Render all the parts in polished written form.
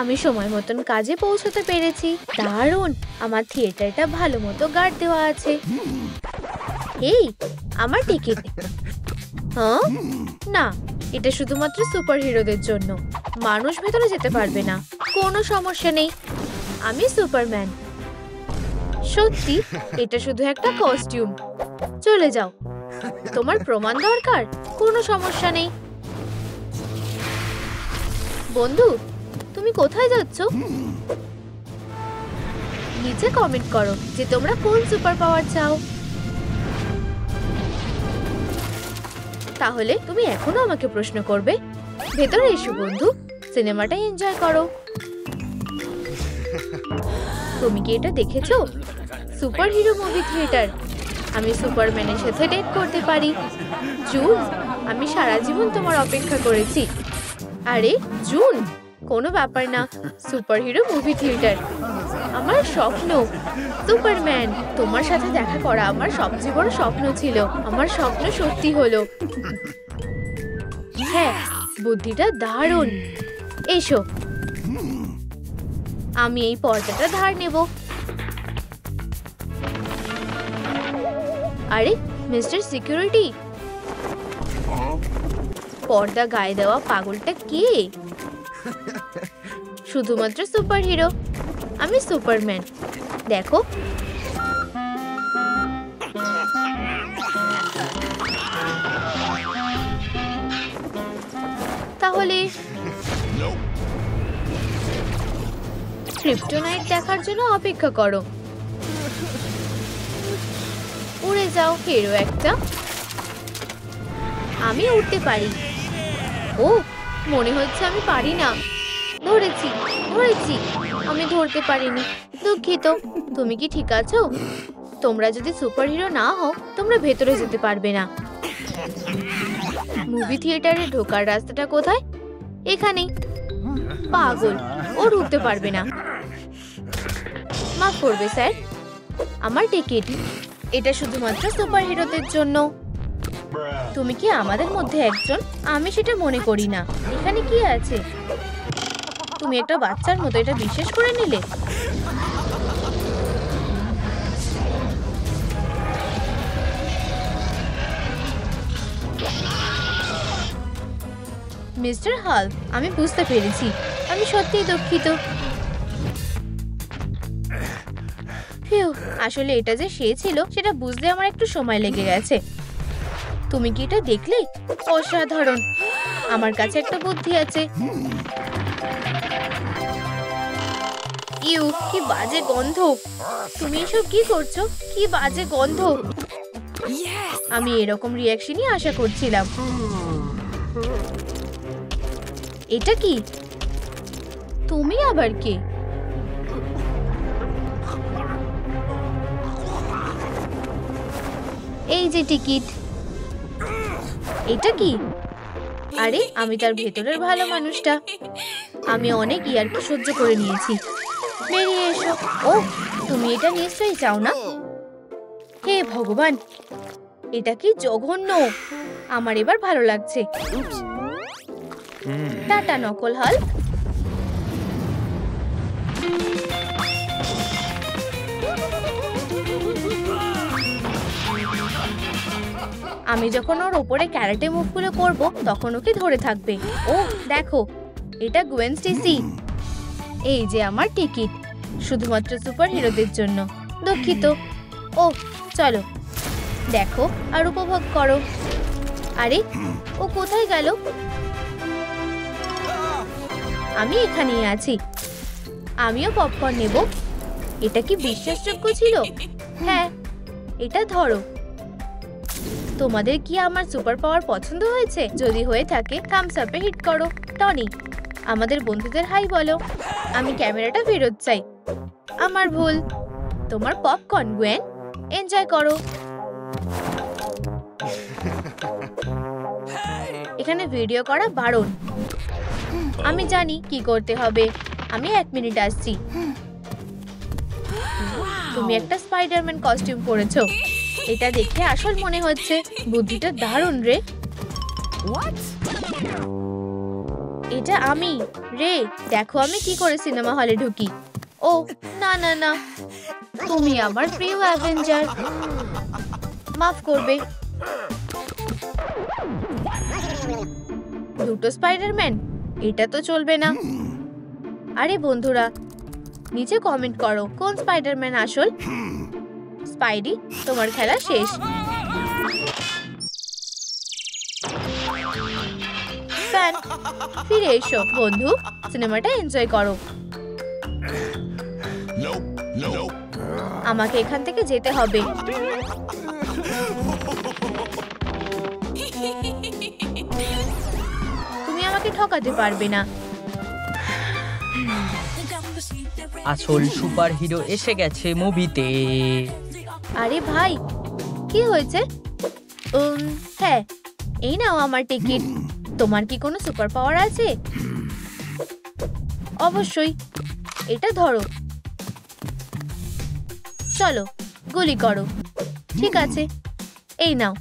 আমি সময় মতন কাজে পৌঁছতে পেরেছি। দারুণ, আমার থিয়েটারটা ভালো মতো গার্ড দেওয়া আছে। এই, আমার টিকিট। হ্যাঁ, না, এটা শুধুমাত্র সুপার হিরোদের জন্য। মানুষ ভেতরে যেতে পারবে না। কোনো সমস্যা নেই, আমি সুপারম্যান। সত্যি, এটা শুধু একটা কস্টিউম। চলে যাও। তোমার প্রমাণ দরকার? কোনো সমস্যা নেই। বন্ধু, তুমি কোথায় যাচ্ছ? নিচে কমেন্ট করো যে তোমরা কোন সুপার পাওয়ার চাও। তাহলে তুমি এখনো আমাকে প্রশ্ন করবে। ভেতরে এসো বন্ধু, সিনেমাটা এনজয় করো। তুমি কি এটা দেখেছো? Super hero movie theatre. আমি সুপারম্যানের সাথে ডেট করতে পারি। জুন, আমি সারা জীবন তোমার অপেক্ষা করেছি। আরে জুন, কোনো ব্যাপার না। সুপার হিরো মুভি থিয়েটার আমার স্বপ্ন। সুপারম্যান, তোমার সাথে দেখা করা আমার সবচেয়ে বড় স্বপ্ন ছিল। আমার স্বপ্ন সত্যি হলো। হ্যাঁ, বুদ্ধিটা দারুণ। এসো, আমি এই পর্দাটা ধার নেব। আরে মিস্টার সিকিউরিটি, পর্দা গায়ে দেওয়া পাগলটা কে? শুধুমাত্র সুপার হিরো। আমি সুপারম্যান। দেখো, তাহলে ক্রিপ্টোনাইট দেখার জন্য অপেক্ষা করো। উড়ে যাও হিরো একটা। আমি উঠতে পারি। ও, মনে হচ্ছে আমি পারি না। ধরেছি, ধরেছি। আমি ধরতে পারিনি, দুঃখিত। তুমি কি ঠিক আছো? তোমরা যদি সুপার হিরো না হও, তোমরা ভেতরে যেতে পারবে না। মুভি থিয়েটারে ঢোকার রাস্তাটা কোথায়? এখানেই। পাগল, ও ঢুকতে পারবে না। মাফ করবে স্যার, আমার টিকিট। এটা শুধুমাত্র সুপার হিরোদের জন্য। তুমি কি আমাদের মধ্যে একজন? আমি সেটা মনে করি না। এখানে কি আছে? তুমি একটা বাচ্চার মতো এটা বিশ্বাস করে নিলে? মিস্টার হাল্ক, আমি বুঝতে পেরেছি। আমি সত্যিই দুঃখিত। আসলে এটা যে সে ছিল সেটা বুঝতে আমার একটু সময় লেগে গেছে। তুমি কি এটা দেখলে? অসাধারণ। আমার কাছে একটা বুদ্ধি আছে। ইউ, কি বাজে গন্ধ। তুমি এসব কি করছো? কি বাজে গন্ধ। আমি এরকম রিয়াকশনই আশা করছিলাম। এটা কি? তুমি আবার কে? এই যে টিকিট। এটা কি? আরে আমি তার ভেতরের ভালো মানুষটা। আমি অনেক ইয়ার্কি সহ্য করে নিয়েছি। বেরিয়ে এসো। ও, তুমি এটা নিশ্চয়ই চাও না? হে ভগবান, এটা কি জঘন্য। আমার এবার ভালো লাগছে। টাটা নকল হাল্ক। আমি যখন ওর ওপরে ক্যারাটে মুভগুলো করব, তখন ওকে ধরে থাকবে। ও দেখো, এটা গুয়েন স্টেসি। এই যে আমার টিকিট, শুধুমাত্র সুপার হিরোদের জন্য। দুঃখিত। ও, চলো দেখো আর উপভোগ করো। আরে ও কোথায় গেল? আমি এখানেই আছি। আমিও পপকর্ন নেব। এটা কি বিশ্বাসযোগ্য ছিল? হ্যাঁ, এটা ধরো। তোমাদের কি আমার সুপার পাওয়ার পছন্দ হয়েছে? যদি হয়ে থাকে থামস আপে হিট করো। টনি, আমাদের বন্ধুদের হাই বলো। আমি ক্যামেরাটা ফেরত চাই। আমার ভুল। তোমার পপকর্ন গুয়েন, এনজয় করো। এখানে ভিডিও করা বারণ। আমি জানি কি করতে হবে। আমি 1 মিনিট আসছি। তুমি একটা স্পাইডারম্যান কস্টিউম পরেছো। এটা দেখতে আসল মনে হচ্ছে। বুদ্ধিটা দারুণ রে। এটা আমি। রে, দেখো আমি কি করে সিনেমা হলে ঢুকি। ও না না না, তুমি আমার প্রিয় অ্যাভেঞ্জার, মাফ করবে। দুটো স্পাইডারম্যান, এটা তো চলবে না। আরে বন্ধুরা, নিচে কমেন্ট করো কোন স্পাইডারম্যান আসল। স্পাইডি, তোমার খেলা শেষ। ফ্যান, ফিরে এসো বন্ধু, সিনেমাটা এনজয় করো। আমাকে এখান থেকে যেতে হবে। তুমি আমাকে ঠকাতে পারবে না। আসল সুপার হিরো এসে গেছে মুভিতে। আরে ভাই, কি হয়েছে? হ্যাঁ, এই নাও আমার টিকিট। তোমার কি কোনো সুপার পাওয়ার আছে? অবশ্যই, এটা ধরো। চলো, গুলি করো। ঠিক আছে, এই নাও।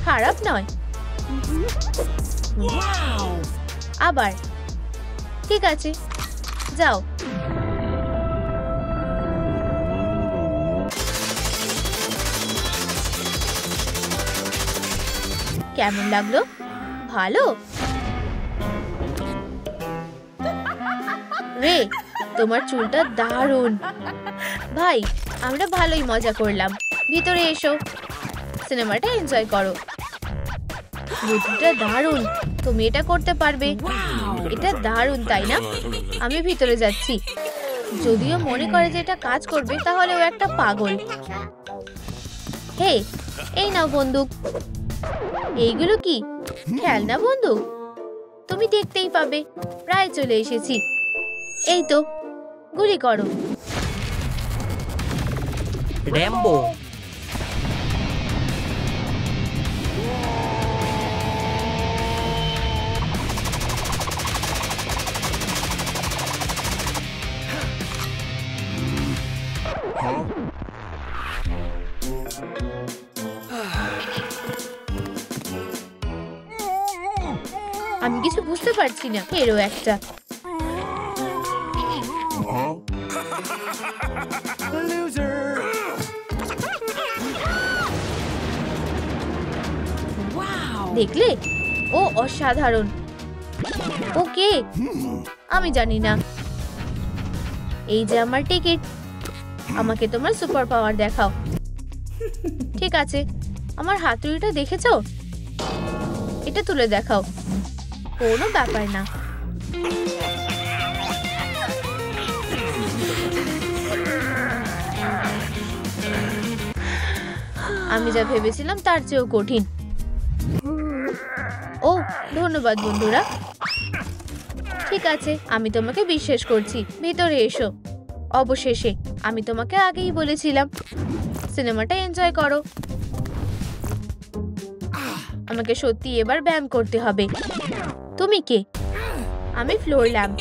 খারাপ নয়। আবার ঠিক আছে, যাও। কেমন লাগলো? ভালো? রে, তোমার চুলটা দারুণ। ভাই, আমরা ভালোই মজা করলাম। ভিতরে এসো, সিনেমাটা এনজয় করো। বুদ্ধিটা দারুণ, তুমি এটা করতে পারবে। এটা দারুণ, তাই না? আমি ভিতরে যাচ্ছি। যদিও মনে করে যে এটা কাজ করবে, তাহলে ও একটা পাগল। হে, এই নাও বন্দুক। এইগুলো কি খেলনা বন্দুক? তুমি দেখতেই পাবে, প্রায় চলে এসেছি। এই তো, গুলি করো। র্যাম্বো, আমি কিছু বুঝতে পারছি না। হেরো একটা। দেখলে, ও অসাধারণ। ওকে, আমি জানি না। এই যে আমার টিকিট, আমাকে তোমার সুপার পাওয়ার দেখাও। ঠিক আছে, আমার হাতুড়িটা দেখেছো? এটা তুলে দেখাও। কোনো ব্যাপার না। আমি যা ভেবেছিলাম তার চেয়েও কঠিন। ও, ধন্যবাদ বন্ধুরা। ঠিক আছে, আমি তোমাকে বিশ্বাস করছি। ভিতরে এসো। অবশেষে, আমি তোমাকে আগেই বলেছিলাম। সিনেমাটা এনজয় করো। আমাকে সত্যি এবার ব্যায়াম করতে হবে। তুমি কে? আমি ফ্লোর ল্যাম্প।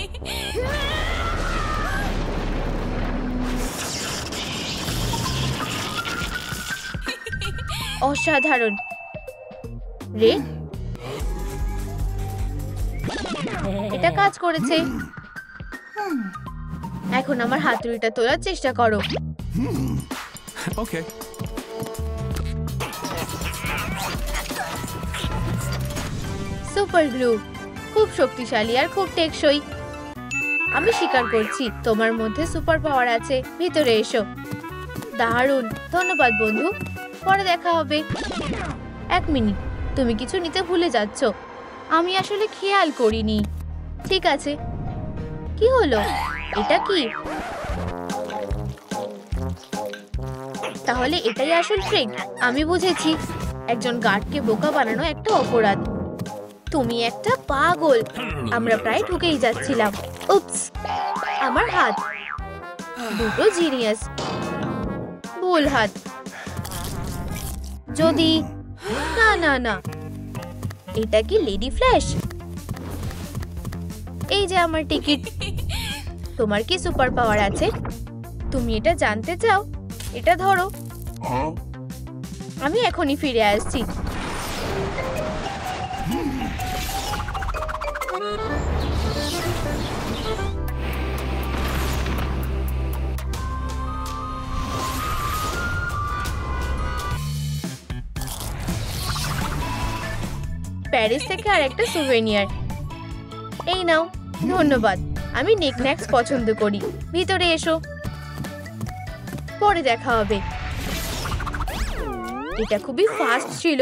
অসাধারণ। রে, এটা কাজ করেছে। এখন আমার হাতুড়িটা তোলার চেষ্টা করো। ওকে। সুপার গ্লু, খুব শক্তিশালী আর খুব টেকসই। আমি স্বীকার করছি, তোমার মধ্যে সুপার পাওয়ার আছে। ভিতরে এসো। দারুণ, ধন্যবাদ বন্ধু। পরে দেখা হবে। এক মিনিট, তুমি কিছু নিতে ভুলে যাচ্ছ। আমি আসলে খেয়াল করিনি। ঠিক আছে, কি হলো? এটা কি? তাহলে এটাই আসল ট্রিক। আমি বুঝেছি, একজন গার্ডকে বোকা বানানো একটা অপরাধ। তুমি একটা পাগল। আমরা প্রায় ঢুকেই যাচ্ছিলাম। উপস, আমার হাত। দুটো জিনিয়াস। ভুল হাত। যদি না না না, এটা কি লেডি ফ্ল্যাশ? এই যে আমার টিকিট। তোমার কি সুপার পাওয়ার আছে? তুমি এটা জানতে চাও? এটা ধরো। আমি এখনই ফিরে আসছি। প্যারিস থেকে আর একটা সুভেনিয়ার। এই নাও। ধন্যবাদ। আমি নিকন্যাক্স পছন্দ করি। ভিতরে এসো, পরে দেখা হবে। এটা খুবই ফাস্ট ছিল।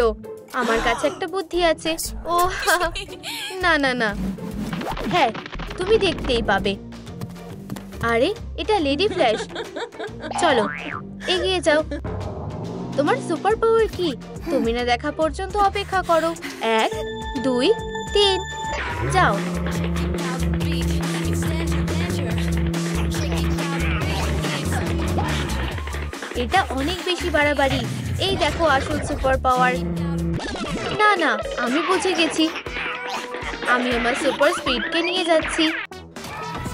আমার কাছে একটা বুদ্ধি আছে। ও না না না, হ্যাঁ তুমি দেখতেই পাবে। আরে এটা লেডি ফ্ল্যাশ। চলো এগিয়ে যাও। তোমার সুপার পাওয়ার কি? তুমি না দেখা পর্যন্ত অপেক্ষা করো। 1 2 3 যাও। এটা অনেক বেশি বাড়াবাড়ি। এই দেখো আসল সুপার পাওয়ার। না না, আমি বুঝে গেছি। আমি আমার সুপার স্পিডকে নিয়ে যাচ্ছি।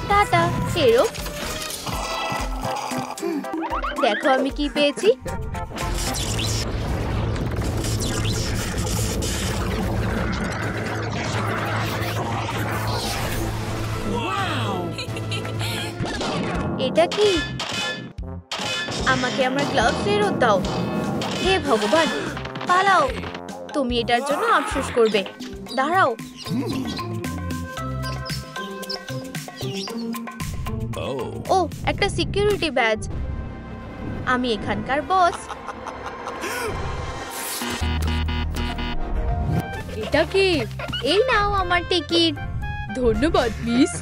টাটা হেরো। দেখো আমি কি পেয়েছি। এটা কি? আমাকে আমার গ্লাভস ফেরত দাও। হে ভগবান, পালাও। তুমি এটার জন্য আফসোস করবে। দাঁড়াও। ও একটা সিকিউরিটি ব্যাজ। আমি এখানকার বস। এটা কি? এই নাও আমার টিকিট। ধন্যবাদ মিস।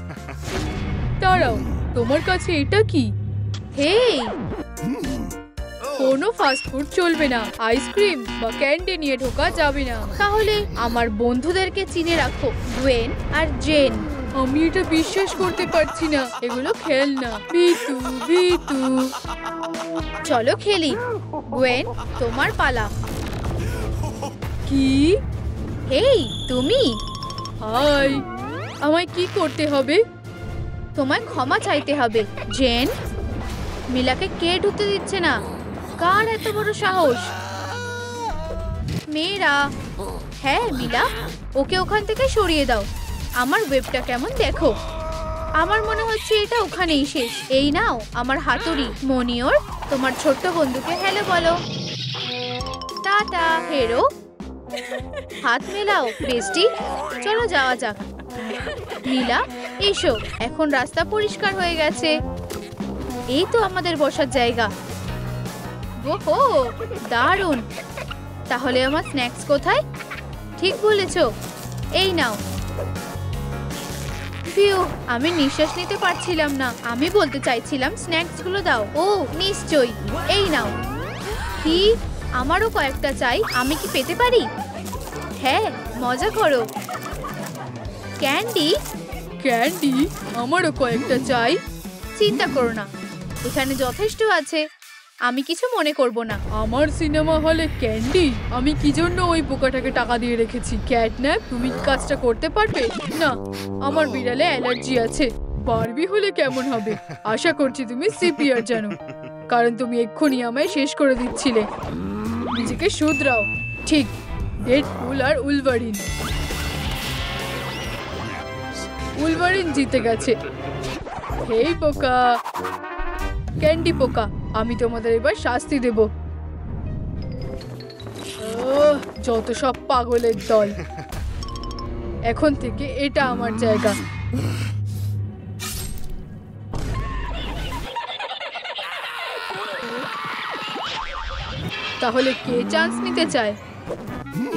দাঁড়াও, তোমার কাছে এটা কি? হেই, কোনো ফাস্ট ফুড চলবে না। আইসক্রিম বা ক্যান্ডি নিয়ে ঢোকা যাবে না। তাহলে আমার বন্ধুদেরকে চিনে রাখো, গুয়েন আর জেন। আমি এটা বিশ্বাস করতে পারছি না। এগুলো খেলনা। ভিতু ভিতু। চলো খেলি। গুয়েন, তোমার পালা। কি? হেই তুমি। হাই। আমায় কি করতে হবে? তোমায় ক্ষমা চাইতে হবে। জেন, মিলাকে কে ঢুকতে দিচ্ছে না? কার এত বড় সাহস? মেয়েরা। হ্যাঁ মিলা, ওকে ওখান থেকে সরিয়ে দাও। আমার ওয়েবটা কেমন দেখো। আমার মনে হচ্ছে এটা ওখানেই শেষ। এই নাও আমার হাতুড়ি। মনিওর, তোমার ছোট্ট বন্ধুকে হ্যালো বলো। টাটা হেরো। হাত মেলাও বেস্টি। চলো যাওয়া যাক। মিলা এসো, এখন রাস্তা পরিষ্কার হয়ে গেছে। এই তো আমাদের বসার জায়গা। ওহো দারুণ। তাহলে আমার স্ন্যাক্স কোথায়? ঠিক বলেছো, এই নাও। ফিউ, আমি নিঃশ্বাস নিতে পারছিলাম না। আমি বলতে চাইছিলাম স্ন্যাক্স গুলো দাও। ও নিশ্চয়ই, এই নাও। কি? আমারও কয়েকটা চাই। আমি কি পেতে পারি? হ্যাঁ, মজা করো। ক্যান্ডি? ক্যান্ডি? আমারও কয়েকটা চাই। চিন্তা করো না, এখানে যথেষ্ট আছে। আমি কিছু মনে করব না। আমার সিনেমা হলে ক্যান্ডি? আমি কি জন্য ওই পোকাটাকে টাকা দিয়ে রেখেছি? ক্যাটন্যাপ, তুমি কাজটা করতে পারবে না? আমার বিড়ালে অ্যালার্জি আছে। বারবি হলে কেমন হবে? আশা করছি তুমি সিপিআর জানো, কারণ তুমি এক্ষুনি আমায় শেষ করে দিচ্ছিলে। নিজেকে শুধরাও। ঠিক, ডেডপুল আর উলভারিন। উলভারিন জিতে গেছে। হেই পোকা, ক্যান্ডি পোকা, আমি তোমাদের এবার শাস্তি দেব। যত সব পাগলের দল। এখন থেকে এটা আমার জায়গা। তাহলে কে চান্স নিতে চায়?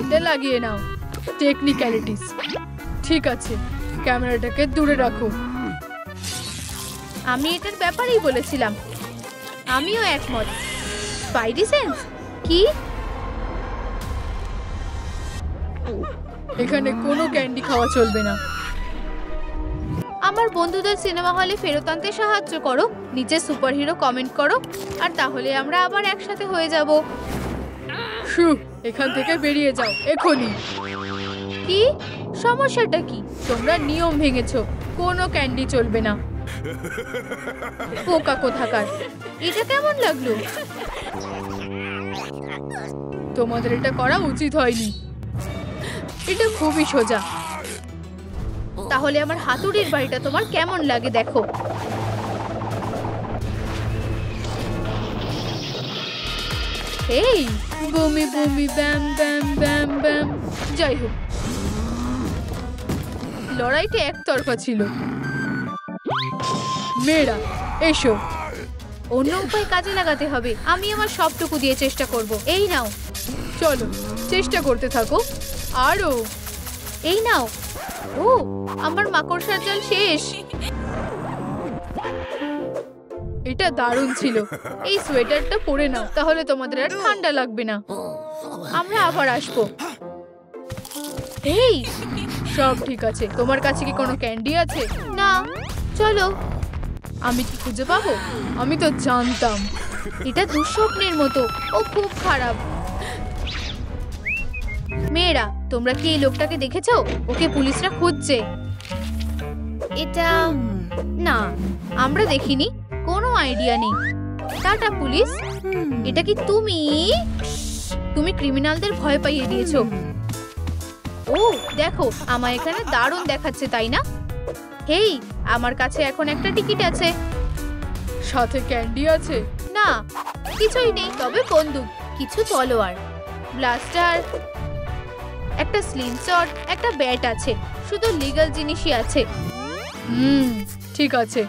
এটা লাগিয়ে নাও। টেকনিক্যালিটিস। ঠিক আছে, ক্যামেরাটাকে দূরে রাখো। আমি এটার ব্যাপারেই বলেছিলাম। আমিও একমত। স্পাইডি সেন্স কি? এখানে কোনো ক্যান্ডি খাওয়া চলবে না। আমার বন্ধুদের সিনেমা হলে ফেরত আনতে সাহায্য করো। নিচে সুপারহিরো কমেন্ট করো, আর তাহলে আমরা আবার একসাথে হয়ে যাব। এখান থেকে বেরিয়ে যাও এখনই। কি সমস্যাটা কি? তোমরা নিয়ম ভেঙেছো। কোনো ক্যান্ডি চলবে না। পোকা কোথাকার। এটা কেমন লাগলো? তোমাদের এটা করা উচিত হয়নি। এটা খুবই সোজা। তাহলে আমার হাতুড়ির বাড়িটা তোমার কেমন লাগে দেখো। এই বমি বমি ব্যাম ব্যাম ব্যাম ব্যাম। যাই হোক, লড়াইটা একতরফা ছিল। মেয়েরা এসো। অন্য উপায় কাজে লাগাতে হবে। আমি আমার সবটুকু দিয়ে চেষ্টা করব। এই নাও। চলো চেষ্টা করতে থাকো। আরো। এই নাও। ও, আমার মাকড়সার জাল শেষ। এটা দারুণ ছিল। এই সোয়েটারটা পরে নাও, তাহলে তোমাদের আর ঠান্ডা লাগবে না। আমরা আবার আসবো। এই, সব ঠিক আছে। তোমার কাছে কি কোনো ক্যান্ডি আছে? না। চলো। আমি কি খুঁজে পাবো? আমি তো জানতাম। এটা দুঃস্বপ্নের মতো। ও খুব খারাপ। মেয়েরা, তোমরা কি এই লোকটাকে দেখেছো? ওকে পুলিশরা খুঁজছে। এটা না, আমরা দেখিনি। কোনো আইডিয়া নেই। Tata police. এটা কি তুমি? তুমি ক্রিমিনালদের ভয় পাইয়ে দিয়েছো। ও দেখো, আমার এখানে দারুণ দেখাচ্ছে, তাই না? হেই, আমার কাছে এখন একটা টিকিট আছে। সাথে ক্যান্ডি আছে? না, কিছুই নেই, তবে বন্দুক, কিছু তলোয়ার, ব্লাস্টার, একটা স্লিং শট, একটা ব্যাট আছে। শুধু লিগ্যাল জিনিসই আছে। ঠিক আছে,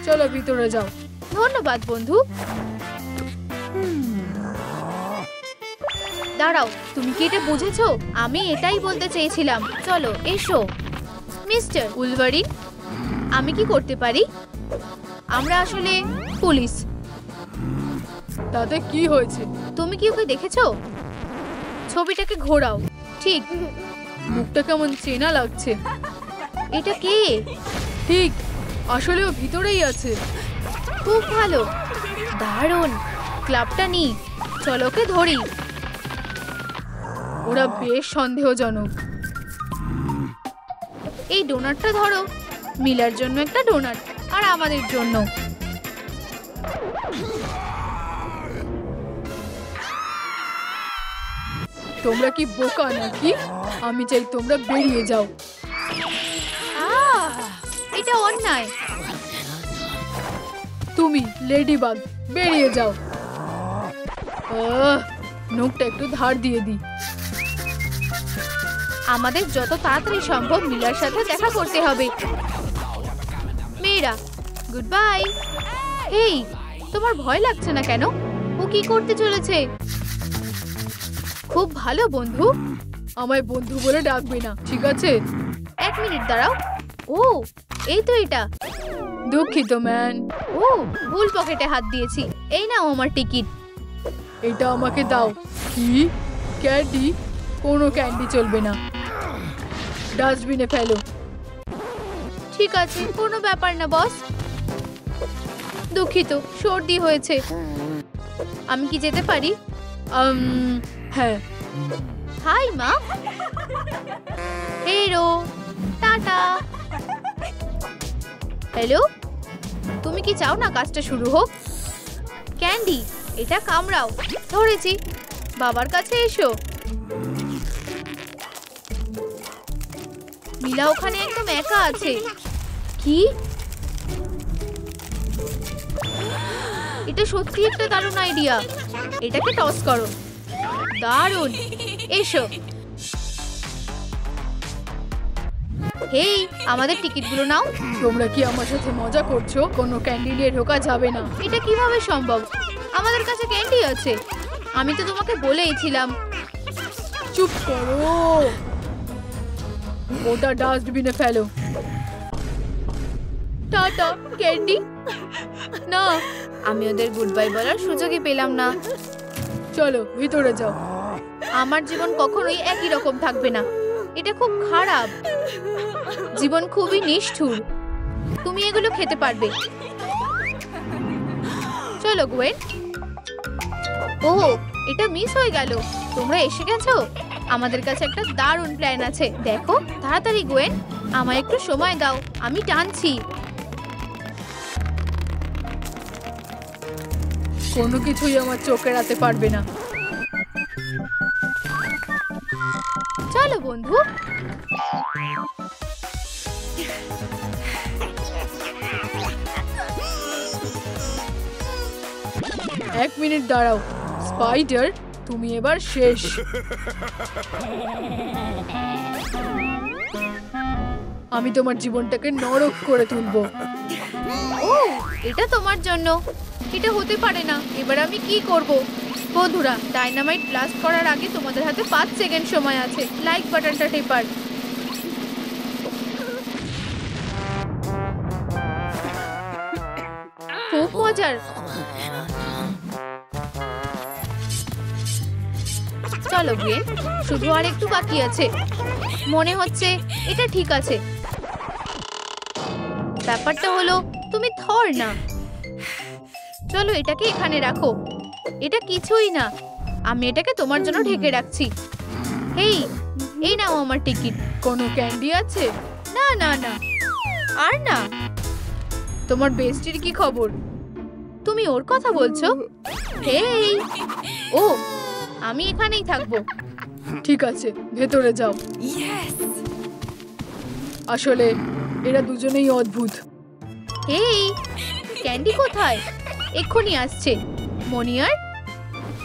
চলো ভিতরে যাও। ধন্যবাদ বন্ধু। দাঁড়াও, তুমি কি এটা বুঝেছো? আমি এটাই বলতে চেয়েছিলাম। চলো এসো। মিস্টার উলভারিন, আমি কি করতে পারি? আমরা আসলে পুলিশ। তাতে কি হয়েছে? তুমি কি ওকে দেখেছো? ছবিটাকে ঘোরাও। ঠিক। মুখটা কেমন চেনা লাগছে। এটা কে? ঠিক, আসলে ও ভিতরেই আছে। খুব ভালো, দারুণ। ক্লাবটা নি, চলো ওকে ধরি। ওরা বেশ সন্দেহজনক। এই ডোনাটটা ধরো। মিলার জন্য একটা ডোনাট, আর আমাদের জন্য। তোমরা কি বোকা নাকি? আমি চাই তোমরা বেরিয়ে যাও। এটা অন্যায়। তুমি লেডিবাগ, বেরিয়ে যাও। নখটা একটু ধার দিয়ে দি। আমাদের যত তাড়াতাড়ি সম্ভব মিলার সাথে দেখা করতে হবে। মেয়েরা, গুড বাই। এই, তোমার ভয় লাগছে না কেন? ও কি করতে চলেছে? খুব ভালো বন্ধু। আমায় বন্ধু বলে ডাকবে না, ঠিক আছে? এক মিনিট দাঁড়াও। ও, এই তো এটা। দুঃখিত ম্যান। ও, ভুল পকেটে হাত দিয়েছি। এই নাও আমার টিকিট। এটা আমাকে দাও। কি? ক্যান্ডি? কোনো ক্যান্ডি চলবে না। ডাস্টবিনে ফেলো। ঠিক আছে, কোনো ব্যাপার না বস। দুঃখিত, সর্দি হয়েছে। আমি কি যেতে পারি? হ্যাঁ। হাই মা। হেরো, টাটা। হ্যালো, তুমি কি চাও না কাজটা শুরু হোক? ক্যান্ডি, এটা কামড়াও। ধরেছি। বাবার কাছে এসো। মিলা ওখানে একদম একা আছে। কি? এটা সত্যি একটা দারুণ আইডিয়া। এটাকে টস করো। দারুণ। এসো। হেই, আমাদের টিকিটগুলো নাও। তোমরা কি আমার সাথে মজা করছো? কোনো ক্যান্ডি নিয়ে ঢোকা যাবে না। এটা কিভাবে সম্ভব? আমাদের কাছে ক্যান্ডি আছে। আমি তো তোমাকে বলেইছিলাম। চুপ করো। ওটা ডাস্টবিনে ফেলো। Tata candy. না, আমি ওদের গুড বাই বলার সুযোগই পেলাম না। চলো ভিতরে যাও। আমার জীবন কখনোই একই রকম থাকবে না। এটা খুব খারাপ। জীবন খুবই নিষ্ঠুর। তুমি এগুলো খেতে পারবে। চলো গোয়েন। ও, এটা মিস হয়ে গেল। তোমরা এসে গেছো? আমাদের কাছে একটা দারুণ প্ল্যান আছে। দেখো, তাড়াতাড়ি গোয়েন, আমায় একটু সময় দাও, আমি টানছি। কোনো কিছুই আমার চোখে এড়াতে পারবে না। বন্ধু। এক মিনিট দাঁড়াও স্পাইডার, তুমি এবার শেষ। আমি তোমার জীবনটাকে নরক করে তুলবো। ও, এটা তোমার জন্য। এটা হতে পারে না। এবার আমি কি করব? বন্ধুরা, ডাইনামাইট ব্লাস্ট করার আগে তোমাদের হাতে 5 সেকেন্ড সময় আছে। লাইক বাটনটা টেপার। খুব মজার। চলো গ্রেন, শুধু আর একটু বাকি আছে। মনে হচ্ছে এটা ঠিক আছে। ব্যাপারটা হলো তুমি থর না। চলো এটাকে এখানে রাখো। এটা কিছুই না। আমি এটাকে তোমার জন্য ঢেকে রাখছি। হেই, এই নাও আমার টিকিট। কোনো ক্যান্ডি আছে? না না না, আর না। তোমার বেস্টির কি খবর? তুমি ওর কথা বলছো? হেই, ও, আমি এখানেই থাকবো। ঠিক আছে, ভেতরে যাও। আসলে এরা দুজনেই অদ্ভুত। হেই, ক্যান্ডি কোথায়? এক্ষুনি আসছে। মনিয়ার,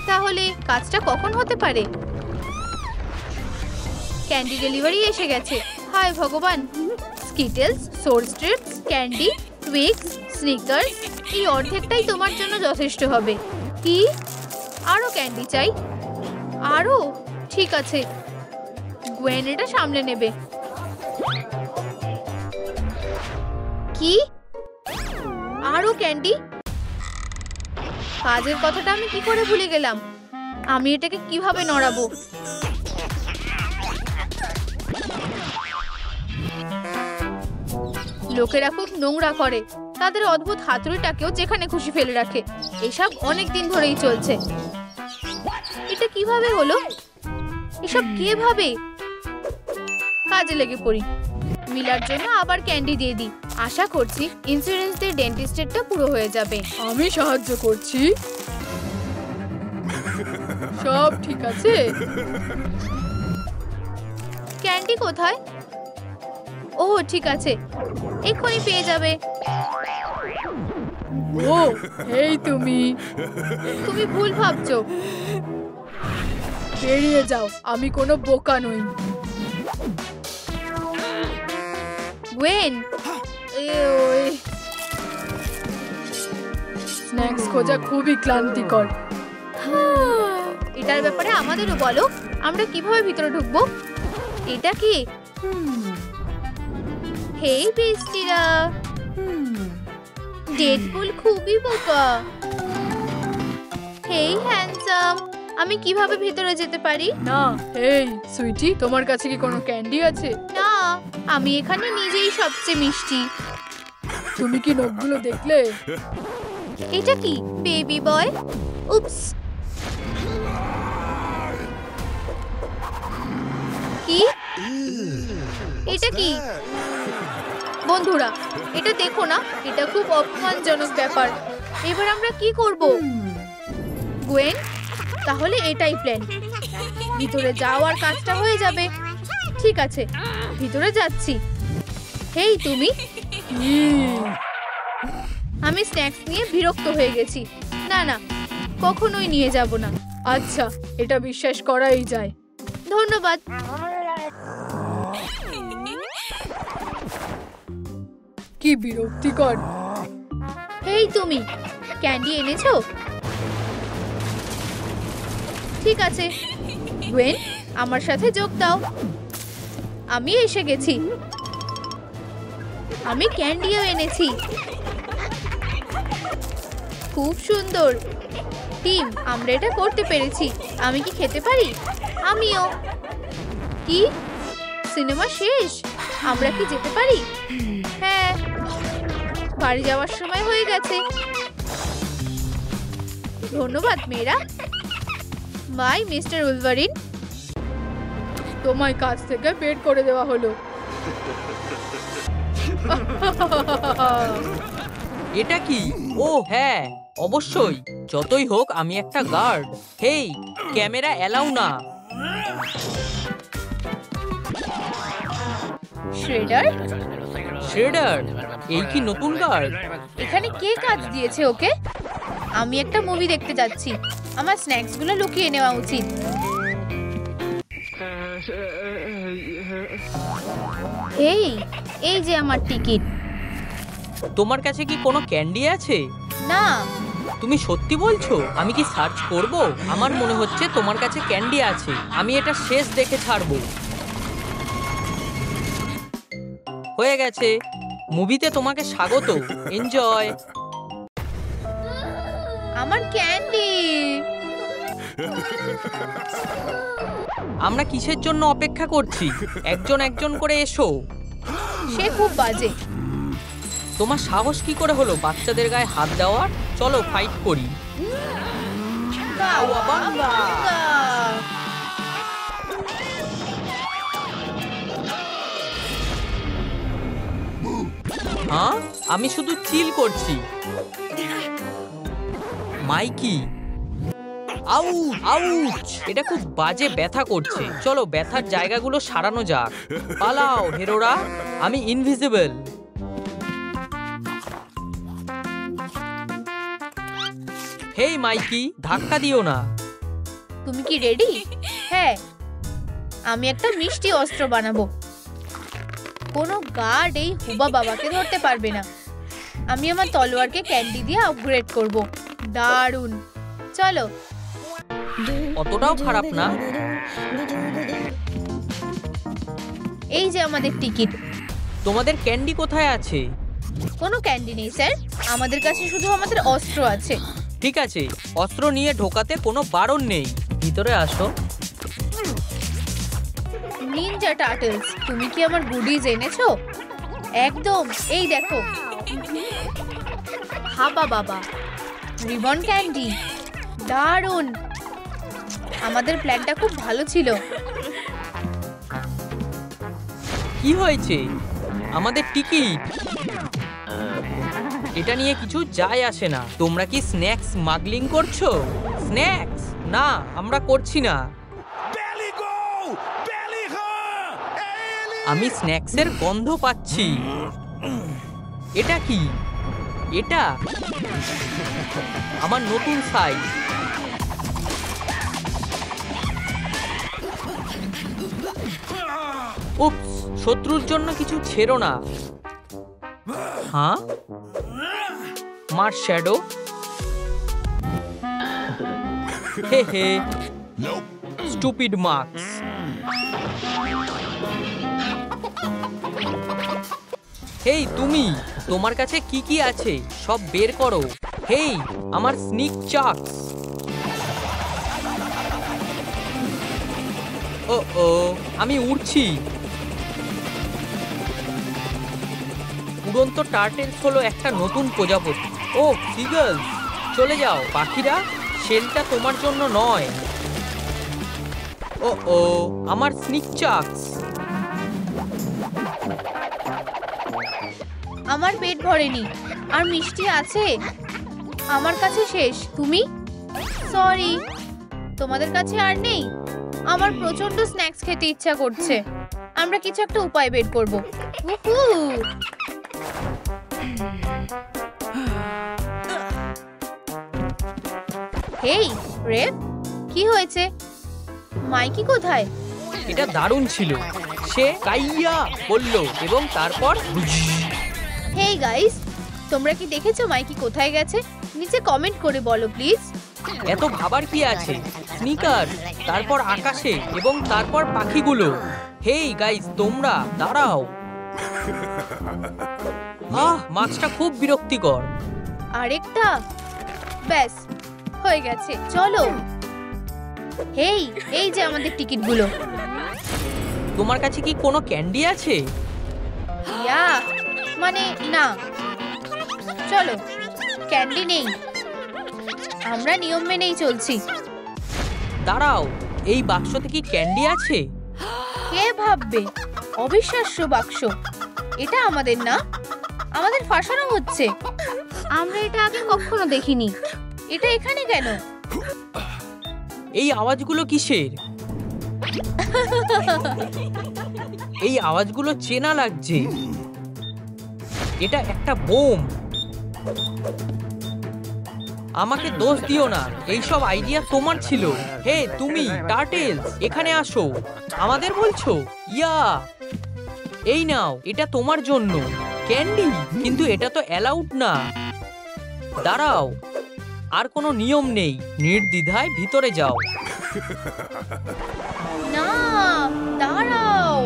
তাহলে কাজটা কখন হতে পারে? ক্যান্ডি ডেলিভারি এসে গেছে। হায় ভগবান! স্কিটেলস, সোর স্ট্রিপস, ক্যান্ডি, টুইক্স, স্নিকার্স, এই অর্ধেকটাই তোমার জন্য যথেষ্ট হবে। কি? আরো ক্যান্ডি চাই? আরো? ঠিক আছে, গ্বেন এটা সামলে নেবে। কি? আরো ক্যান্ডি? কাজের কথাটা আমি কি করে ভুলে গেলাম। আমি এটাকে কিভাবে নড়াবো? লোকেরা খুব নোংরা করে। তাদের অদ্ভুত হাতুড়িটাকেও যেখানে খুশি ফেলে রাখে। এসব অনেক দিন ধরেই চলছে। এটা কিভাবে হলো? এসব কে ভাবে? কাজে লেগে পড়ি। মিলার জন্য আবার ক্যান্ডি দিয়ে দিই। আশা করছি ইন্স্যুরেন্স দিয়ে ডেন্টিস্টেরটা পুরো হয়ে যাবে। আমি সাহায্য করছি। সব ঠিক আছে? ক্যান্ডি কোথায়? ও ঠিক আছে, এক্ষুনি পেয়ে যাবে। ও, এই তুমি তুমি ভুল ভাবছো। বেরিয়ে যাও, আমি কোনো বোকা নই। গ্বেন, স্ন্যাক্স খোঁজা খুবই ক্লান্তিকর। এটার ব্যাপারে আমাদেরও বলো। আমরা কিভাবে ভিতরে ঢুকবো? এটা কি? হেই বেস্টিরা, ডেডপুল খুবই বোকা। হেই হ্যান্ডসাম, আমি কিভাবে ভিতরে যেতে পারি? না, এই সুইটি, তোমার কাছে কি কোনো ক্যান্ডি আছে? না, আমি এখানে নিজেই সবচেয়ে মিষ্টি। তুমি কি নখগুলো দেখলে? এটা কি বেবি বয়? উপস। কি? এটা কি? বন্ধুরা, এটা দেখো না, এটা খুব অপমানজনক ব্যাপার। এবার আমরা কি করব? গ্বেন, তাহলে এটাই প্ল্যান। ভিতরে যাওয়ার কাজটা হয়ে যাবে। ঠিক আছে, ভিতরে যাচ্ছি। হেই তুমি। আমি স্ন্যাক্স নিয়ে বিরক্ত হয়ে গেছি। না না, কখনোই নিয়ে যাব না। আচ্ছা, এটা বিশ্বাস করাই যায়। ধন্যবাদ। কি বিরক্তিকর। হেই তুমি, ক্যান্ডি এনেছো? ঠিক আছে গ্বেন, আমার সাথে যোগ দাও। আমি এসে গেছি। আমি ক্যান্ডিও এনেছি। খুব সুন্দর টিম, আমরা এটা করতে পেরেছি। আমি কি খেতে পারি? আমিও। কি? সিনেমা শেষ? আমরা কি যেতে পারি? হ্যাঁ, বাড়ি যাওয়ার সময় হয়ে গেছে। ধন্যবাদ মেয়েরা। Bye mister Wolverine. তোমায় কাজ থেকে বের করে দেওয়া হলো। এটা কি? ও হ্যাঁ, অবশ্যই। যতই হোক আমি একটা গার্ড। হেই, ক্যামেরা এলাও না। শ্রেডার, শ্রেডার, এই কি নতুন গার্ড? এখানে কে কাজ দিয়েছে ওকে? আমি একটা মুভি দেখতে যাচ্ছি, আমার স্ন্যাক্সগুলো লুকিয়ে নেওয়া উচিত। এই যে আমার টিকিট। তোমার কাছে কি কোনো ক্যান্ডি আছে? না। তুমি সত্যি বলছো? আমি কি সার্চ করব? আমার মনে হচ্ছে তোমার কাছে ক্যান্ডি আছে। আমি এটা শেষ দেখে ছাড়বো। হয়ে গেছে, মুভিতে তোমাকে স্বাগত। এনজয়। আমার ক্যান্ডি। আমরা কিসের জন্য অপেক্ষা করছি? একজন একজন করে এসো। সে খুব বাজে। তোমার সাহস কি করে হলো বাচ্চাদের গায়ে হাত দেওয়ার? চলো ফাইট করি। হ্যাঁ, আমি শুধু চিল করছি। মাইকি, আউচ আউচ, এটা খুব বাজে ব্যথা করছে। চলো ব্যথার জায়গাগুলো সারানো যাক। পালাও হেরোরা, আমি ইনভিজিবল। হেই মাইকি, ধাক্কা দিও না। তুমি কি রেডি? হ্যাঁ, আমি একটা মিষ্টি অস্ত্র বানাবো। কোনো গার্ড এই হুবা বাবাকে ধরতে পারবে না। আমি আমার তলোয়ারকে ক্যান্ডি দিয়ে আপগ্রেড করব। দারুণ, চলো। অতটাও খারাপ না। এই যে আমাদের টিকিট। তোমাদের ক্যান্ডি কোথায় আছে? কোনো ক্যান্ডি নেই স্যার, আমাদের কাছে শুধু আমাদের অস্ত্র আছে। ঠিক আছে, অস্ত্র নিয়ে ঢোকাতে কোনো বারণ নেই। ভিতরে আসো। নিনজা টার্টলস, তুমি কি আমার গুডিজ এনেছো? একদম, এই দেখো। হাবা বাবা, রিবন ক্যান্ডি, দারুণ। আমাদের প্ল্যানটা খুব ভালো ছিল। কি হয়েছে? আমাদের টিকিট। এটা নিয়ে কিছু যায় আসে না। তোমরা কি স্ন্যাক্স স্মাগলিং করছো? স্ন্যাক্স না, আমরা করছি না। আমি স্ন্যাক্সের গন্ধ পাচ্ছি। এটা কি? এটা আমার নতুন সাইজ। উপস, শত্রুর জন্য কিছু ছেড়ো না। হ্যাঁ, মার শ্যাডো। হে হে, স্টুপিড মার্কস। হেই তুমি, তোমার কাছে কি কি আছে সব বের করো। হেই, আমার স্নিক চাক্স। ও ও, আমি উড়ছি। উড়ন্ত টার্টেলস হলো একটা নতুন প্রজাপতি। ও সিগলস, চলে যাও পাখিরা, শেলটা তোমার জন্য নয়। ও ও, আমার স্নিক চাক্স। আমার পেট ভরেনি, আর মিষ্টি আছে আমার কাছে শেষ। তুমি? সরি, তোমাদের কাছে আর নেই? আমার প্রচন্ড স্ন্যাক্স খেতে ইচ্ছা করছে। আমরা কিছু একটা উপায় বের করব। হেই রেপ, কি হয়েছে? মাইকি কোথায়? এটা দারুণ ছিল। সে কাইয়া বলল এবং তারপর হেই গাইস, তোমরা কি দেখেছো মাইকি কোথায় গেছে? নিচে কমেন্ট করে বলো প্লিজ। এত ভাবার কি আছে? স্নিকার, তারপর আকাশে এবং তারপর পাখিগুলো। হেই গাইস, তোমরা দাঁড়াও। মাছটা খুব বিরক্তিকর। আরেকটা, ব্যাস হয়ে গেছে, চলো। হেই, এই যে আমাদের টিকিটগুলো। তোমার কাছে কি কোনো ক্যান্ডি আছে? ইয়া, মানে না। চলো, ক্যান্ডি নেই, আমরা নিয়ম মেনেই চলছি। দাঁড়াও, এই বাক্সতে কি ক্যান্ডি আছে? কে ভাববে? অবিশ্বাস্য বাক্স। এটা আমাদের না, আমাদের ফাঁসানো হচ্ছে। আমরা এটা আগে কখনো দেখিনি। এটা এখানে কেন? এই আওয়াজগুলো কিসের? এই আওয়াজগুলো চেনা লাগছে। এটা একটা বোম। আমাকে দোষ দিও না, এইসব আইডিয়া তোমার ছিল। হে তুমি টার্টেলস, এখানে আসো। আমাদের বলছো? ইয়া, এই নাও, এটা তোমার জন্য ক্যান্ডি। কিন্তু এটা তো অ্যালাউড না। দাঁড়াও, আর কোনো নিয়ম নেই, নির্দ্বিধায় ভিতরে যাও। না, দাঁড়াও।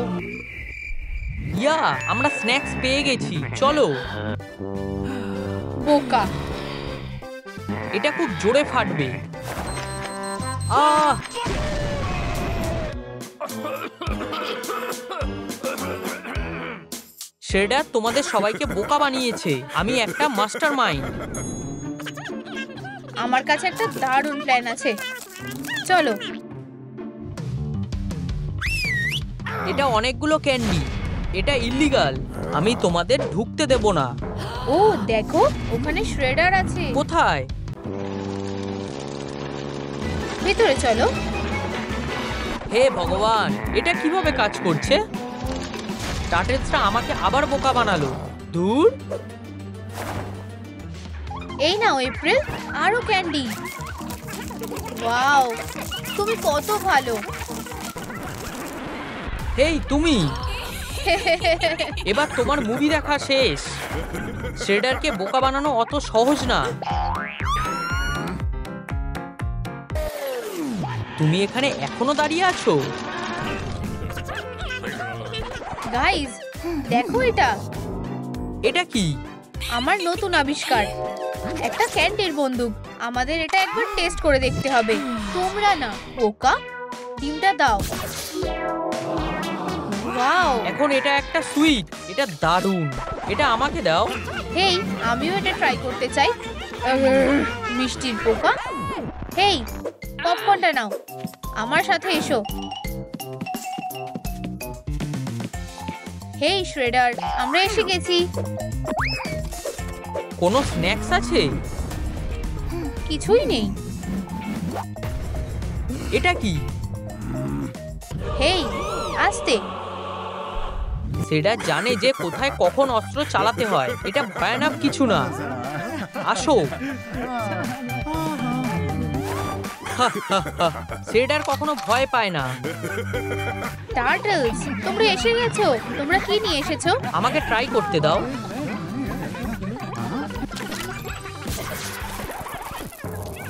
ইয়া, আমরা স্ন্যাক্স পেয়ে গেছি, চলো। বোকা। এটা খুব জোরে ফাটবে। আহ, শ্রেডার তোমাদের সবাইকে বোকা বানিয়েছে। আমি একটা মাস্টার মাইন্ড। আমার কাছে একটা দারুণ প্ল্যান আছে, চলো। এটা অনেকগুলো ক্যান্ডি, এটা ইল্লিগাল। আমি তোমাদের ঢুকতে দেব না। ও দেখো, ওখানে শ্রেডার আছে। কোথায়? ভেতরে চলো। হে ভগবান, এটা কিভাবে কাজ করছে? টার্টেলসটা আমাকে আবার বোকা বানালো। দূর। এই নাও এপ্রিল, আরো ক্যান্ডি। ওয়াও, তুমি কত ভালো। হেই তুমি, এবার তোমার মুভি দেখা শেষ। শ্রেডারকে বোকা বানানো অত সহজ না। তুমি এখানে এখনো দাঁড়িয়ে আছো? গাইস, দেখো এটা। এটা কি? আমার নতুন আবিষ্কার, একটা ক্যান্ডির বন্দুক। আমাদের এটা একবার টেস্ট করে দেখতে হবে। তোমরা না বোকা, ডিমটা দাও। ওয়াও, এখন এটা একটা সুইট, এটা দারুণ। এটা আমাকে দাও। হেই, আমিও এটা ট্রাই করতে চাই। মিষ্টির পোকা। হেই, পপকর্নটা নাও, আমার সাথে এসো। হেই শ্রেডার, আমরা এসে গেছি। কোনো স্ন্যাক্স আছে? কিছুই নেই। এটা কি? হেই, আস্তে। সেটা জানে যে কোথায় কখন অস্ত্র চালাতে হয়। এটা ভয়ানক কিছু না। আসো। সেটার কখনো ভয় পায় না। টার্টলস, তোমরা এসে গেছো। তোমরা কি নিয়ে এসেছো? আমাকে ট্রাই করতে দাও।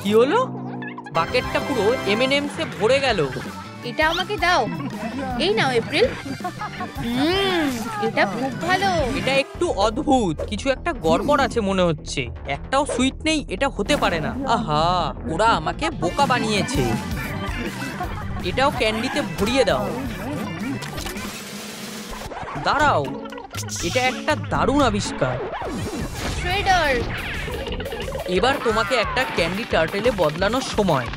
কি হলো? বাকেটটা পুরো M&M's এ ভরে গেল। এটা আমাকে দাও। এই নাও এপ্রিল। এটা খুব ভালো। এটা একটু অদ্ভুত, কিছু একটা গড়বড় আছে মনে হচ্ছে। একটাও সুইট নেই, এটা হতে পারে না। আহা, ওরা আমাকে বোকা বানিয়েছে। এটাও ক্যান্ডিতে ভরিয়ে দাও। দাঁড়াও, এটা একটা দারুণ আবিষ্কার। শ্রেডার, এবার তোমাকে একটা ক্যান্ডি টার্টেলে বদলানোর সময়।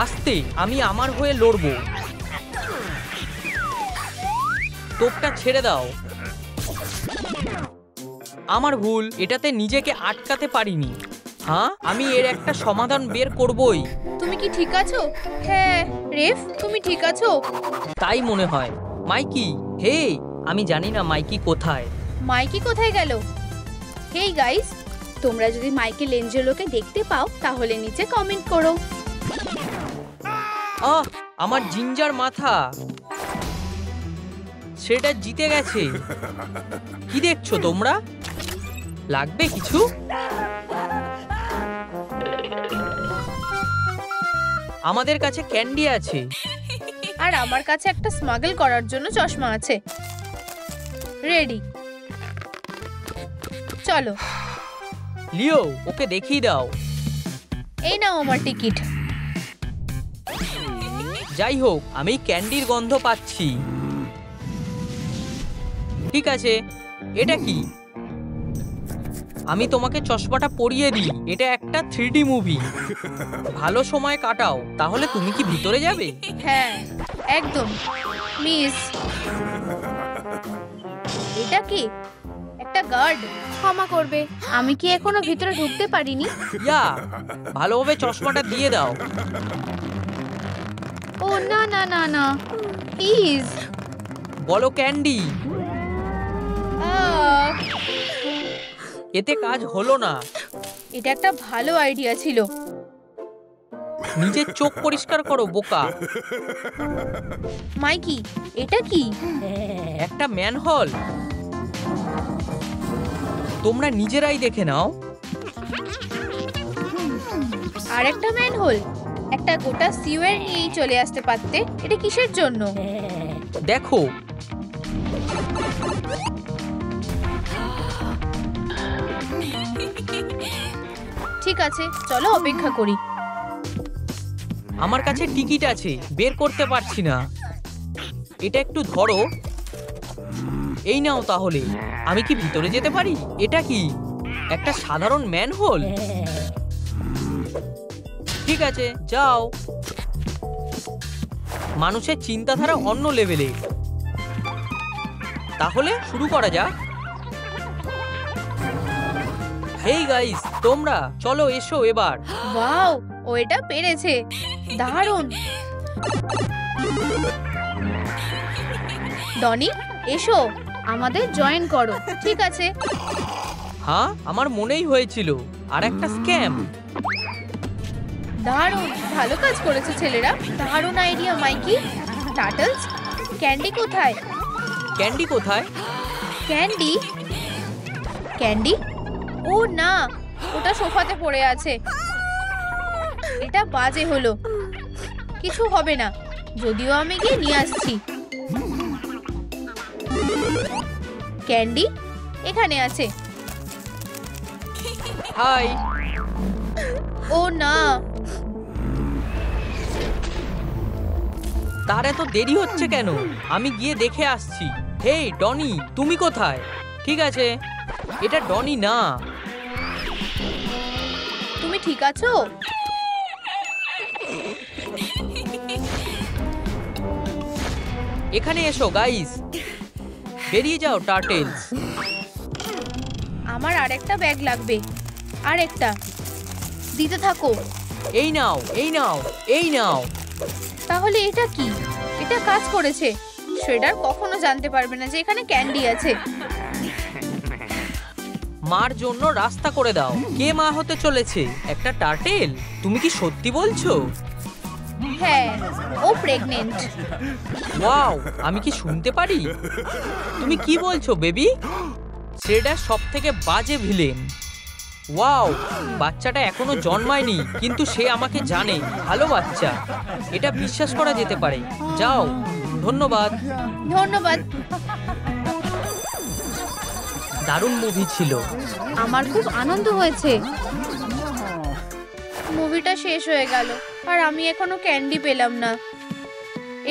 আস্তে, আমি আমার হয়ে লড়বো। টোপটা ছেড়ে দাও। আমার ভুল, এটাতে নিজেকে আটকাতে পারিনি। হ্যাঁ, আমি এর একটা সমাধান বের করবই। তুমি কি ঠিক আছো? হ্যাঁ রেফ, তুমি ঠিক আছো? তাই মনে হয়। মাইকি, হে, আমি জানি না মাইকি কোথায়। মাইকি কোথায় গেল? হেই গাইস, তোমরা যদি মাইকেল এঞ্জেলোকে দেখতে পাও তাহলে নিচে কমেন্ট করো। আহ, আমার জিঞ্জার মাথা। সেটা জিতে গেছে। কি দেখছো তোমরা? লাগবে কিছু? আমাদের কাছে ক্যান্ডি আছে। আর আমার কাছে একটা স্মাগল করার জন্য চশমা আছে। রেডি, চলো। লিও, ওকে দেখিয়ে দাও। এই নাও আমার টিকিট। যাই হোক, আমি ক্যান্ডির গন্ধ পাচ্ছি। ঠিক আছে, এটা কি? আমি তোমাকে চশমাটা পরিয়ে দিই। এটা একটা 3D মুভি। ভালো সময় কাটাও। তাহলে তুমি কি ভিতরে যাবে? হ্যাঁ একদম। মিস, এটা কি? একটা গার্ড। ক্ষমা করবে, আমি কি এখনো ভিতরে ঢুকতে পারিনি? ইয়া, ভালোভাবে চশমাটা দিয়ে দাও। ও না না না না, প্লিজ। বলো ক্যান্ডি। আহ, এতে কাজ হলো না। এটা একটা ভালো আইডিয়া ছিল। নিজের চোখ পরিষ্কার করো বোকা। মাইকি, এটা কি? একটা ম্যানহোল। তোমরা নিজেরাই দেখে নাও। আর একটা ম্যানহোল। একটা গোটা সিওয়ার নিয়েই চলে আসতে পারতে। এটা কিসের জন্য? দেখো, ঠিক আছে, চলো অপেক্ষা করি। আমার কাছে টিকিট আছে, বের করতে পারছি না। এটা একটু ধরো। এই নাও তাহলে। আমি কি ভিতরে যেতে পারি? এটা কি একটা সাধারণ ম্যানহোল? ঠিক আছে, যাও। মানুষের চিন্তাধারা অন্য লেভেলে। তাহলে শুরু করা যাক। হেই গাইস, তোমরা চলো, এসো এবার। ওয়াও, ও এটা পেরেছে। দারুণ। ডনি, এসো, আমাদের জয়েন করো। ঠিক আছে। হ্যাঁ, আমার মনেই হয়েছিল। আর একটা স্ক্যাম। দারুণ, ভালো কাজ করেছে ছেলেরা। দারুণ আইডিয়া মাইকি। টাটলস, ক্যান্ডি কোথায়? ক্যান্ডি কোথায়? ক্যান্ডি? ক্যান্ডি? ও না, ওটা সোফাতে পড়ে আছে। এটা বাজে হলো। কিছু হবে না, যদিও আমি গিয়ে নিয়ে আসছি। ক্যান্ডি এখানে আছে। হাই। ও না, তার এত দেরি হচ্ছে কেন? আমি গিয়ে দেখে আসছি। হেই ডনি, তুমি কোথায়? ঠিক আছে, এটা ডনি না। তুমি ঠিক আছো? এখানে এসো গাইস। বেরিয়ে যাও টার্টেলস। আমার আরেকটা ব্যাগ লাগবে। আরেকটা দিতে থাকো। এই নাও, এই নাও, এই নাও। তাহলে এটা কি? এটা কাজ করেছে। শ্রেডার কখনো জানতে পারবে না যে এখানে ক্যান্ডি আছে। মার জন্য রাস্তা করে দাও। কে মা হতে চলেছে? একটা টার্টেল? তুমি কি সত্যি বলছো? হ্যাঁ, ও প্রেগনেন্ট। ওয়াও, আমি কি শুনতে পারি? তুমি কি বলছো বেবি? শ্রেডার সব থেকে বাজে ভিলেন। ওয়াও, বাচ্চাটা এখনো জন্মায়নি, কিন্তু সে আমাকে জানে। ভালো বাচ্চা, এটা বিশ্বাস করা যেতে পারে। যাও, ধন্যবাদ। ধন্যবাদ। দারুণ মুভি ছিল। আমার খুব আনন্দ হয়েছে। মুভিটা শেষ হয়ে গেল আর আমি এখনো ক্যান্ডি পেলাম না।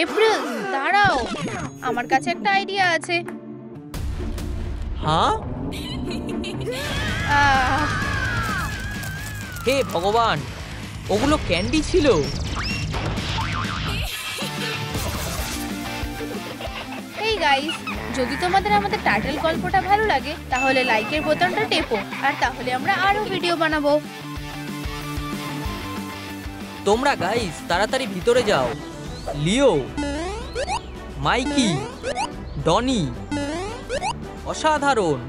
এপ্রিল, দাঁড়াও, আমার কাছে একটা আইডিয়া আছে। হ্যাঁ? আহ, হে ভগবান, ওগুলো ক্যান্ডি ছিল। এই গাইস, যদি তোমাদের আমাদের টাইটেল গল্পটা ভালো লাগে তাহলে লাইকের বোতামটা টেপো, আর তাহলে আমরা আরো ভিডিও বানাবো। তোমরা গাইস তাড়াতাড়ি ভিতরে যাও। লিও, মাইকি, ডনি, অসাধারণ।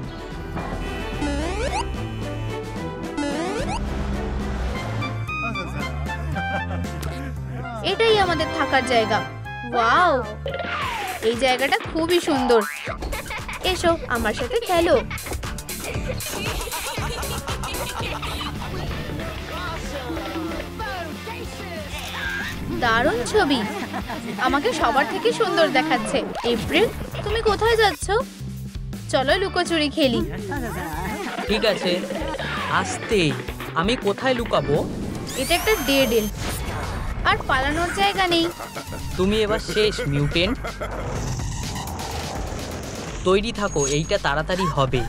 এটাই আমাদের থাকার জায়গা। ওয়াও, এই জায়গাটা খুবই সুন্দর। এসো আমার সাথে খেলো। দারুণ ছবি, আমাকে সবার থেকে সুন্দর দেখাচ্ছে। এপ্রিল, তুমি কোথায় যাচ্ছ? চলো লুকোচুরি খেলি। ঠিক আছে, আস্তে। আমি কোথায় লুকাবো? এটা একটা ডেড এন্ড, আর পালানোর জায়গা নেই। তুমি এবার শেষ মিউটেন্ট। তৈরি থাকো, এইটা তাড়াতাড়ি হবে।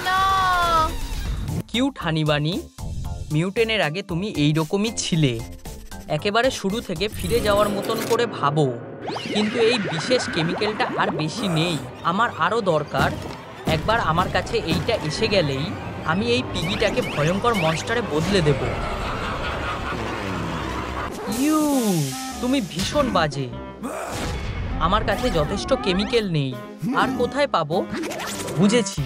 না, কিউট হানিবানি, মিউটেনের আগে তুমি এইরকমই ছিলে। একেবারে শুরু থেকে ফিরে যাওয়ার মতন করে ভাবো। কিন্তু এই বিশেষ কেমিক্যালটা আর বেশি নেই, আমার আরও দরকার। একবার আমার কাছে এইটা এসে গেলেই আমি এই পিগিটাকে ভয়ঙ্কর মনস্টারে বদলে দেব। ইউ, তুমি ভীষণ বাজে। আমার কাছে যথেষ্ট কেমিক্যাল নেই। আর কোথায় পাবো? বুঝেছি,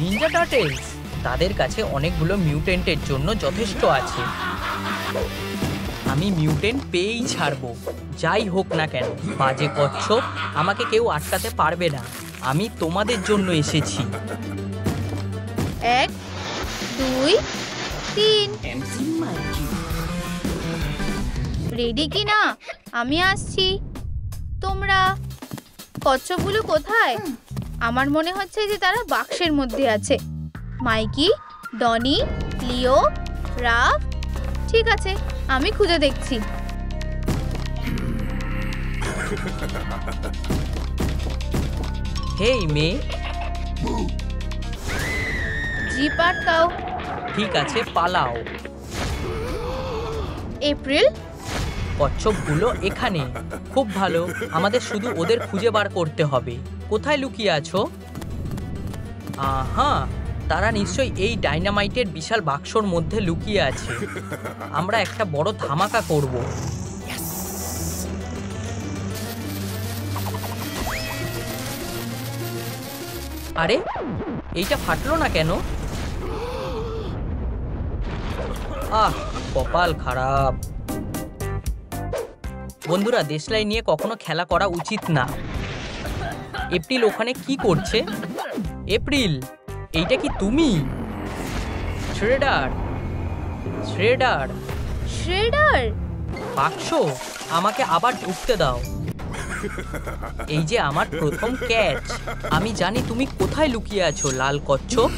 নিনজা টার্টেলস। তাদের কাছে অনেকগুলো মিউটেন্টের জন্য যথেষ্ট আছে। আমি মিউটেন্ট পেয়েই ছাড়বো, যাই হোক না কেন। বাজে কচ্ছপ, আমাকে কেউ আটকাতে পারবে না। আমি তোমাদের জন্য এসেছি। 1 2 3। রেডি কি না? আমি আসছি। তোমরা কচ্ছপগুলো কোথায়? আমার মনে হচ্ছে যে তারা বাক্সের মধ্যে আছে। মাইকি, ডনি, লিও, রাফ। ঠিক আছে, আমি খুঁজে দেখছি। হেই মেয়ে। জিপ আটকাও। ঠিক আছে, পালাও। এপ্রিল, কচ্ছপগুলো এখানে। খুব ভালো, আমাদের শুধু ওদের খুঁজে বার করতে হবে। কোথায় লুকিয়ে আছো? আহা, তারা নিশ্চয়ই এই ডাইনামাইটের বিশাল বাক্সর মধ্যে লুকিয়ে আছে। আমরা একটা বড় ধামাকা করব। আরে, এইটা ফাটলো না কেন? আহ, কপাল খারাপ। বন্ধুরা, দেশলাই নিয়ে কখনো খেলা করা উচিত না। এপ্রিল ওখানে কি করছে? এপ্রিল, এইটা কি তুমি? Shredder, shredder, shredder. বাক্স, আমাকে আবার ঢুকতে দাও। এই যে আমার প্রথম ক্যাচ। আমি জানি তুমি কোথায় লুকিয়ে আছো, লাল কচ্ছপ।